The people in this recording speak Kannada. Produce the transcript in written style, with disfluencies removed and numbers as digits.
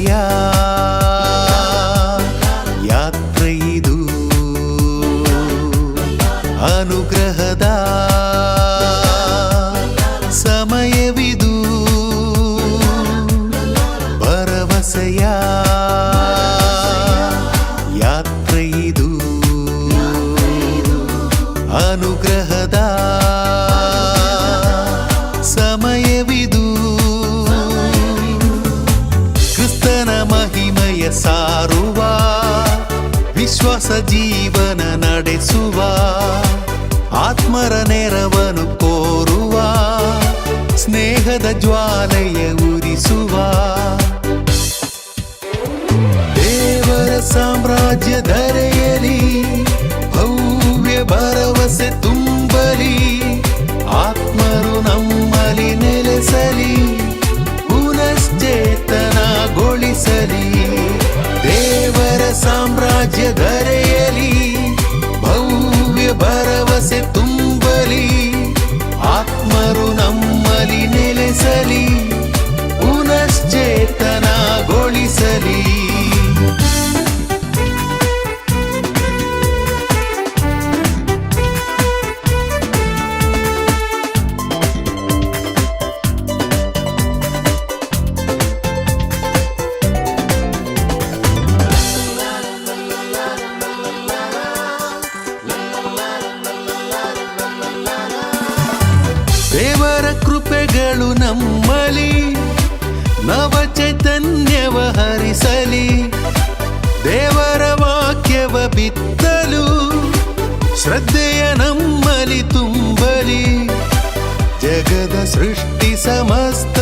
ಭರವಸೆಯ ಯಾತ್ರೆಯಿದು, ಅನುಗ್ರಹದ ಸಮಯವಿದು. ಭರವಸೆಯ ಯಾತ್ರೆಯಿದು, ಅನುಗ್ರಹದ ಸಮಯವಿದು. ಕ್ರಿಸ್ತನ ಮಹಿಮೆಯ ಸಾರುವ, ವಿಶ್ವಾಸ ಜೀವನ ನಡೆಸುವ, ಆತ್ಮರ ನೆರವನ್ನು ಕೋರುವ, ಸ್ನೇಹದ ಜ್ವಾಲೆಯ ಉರಿಸುವ. ದೇವರ ಸಾಮ್ರಾಜ್ಯ ಧರೆಯಲಿ, ಭವ್ಯ ಭರವಸೆ ತುಂಬಲಿ, ಆತ್ಮರು ನಮ್ಮಲ್ಲಿ ನೆಲೆಸಲಿ, ಪುನಶ್ಚೇತನಗೊಳಿಸಲಿ. ದೇವರ ಸಾಮ್ರಾಜ್ಯ ಧರೆಯಲಿ, ಭವ್ಯ ಭರವಸೆ ತುಂಬಲಿ, ಆತ್ಮರು ನಮ್ಮಲ್ಲಿ ನೆಲೆಸಲಿ, ಪುನಶ್ಚೇತನಗೊಳಿಸಲಿ. ದೇವರ ಕೃಪೆಗಳು ನಮ್ಮಲಿ ನವ ಚೈತನ್ಯವ ಹರಿಸಲಿ, ದೇವರ ವಾಕ್ಯವ ಬಿತ್ತಲು ಶ್ರದ್ಧೆಯ ನಮ್ಮಲಿ ತುಂಬಲಿ. ಜಗದ ಸೃಷ್ಟಿ ಸಮಸ್ತ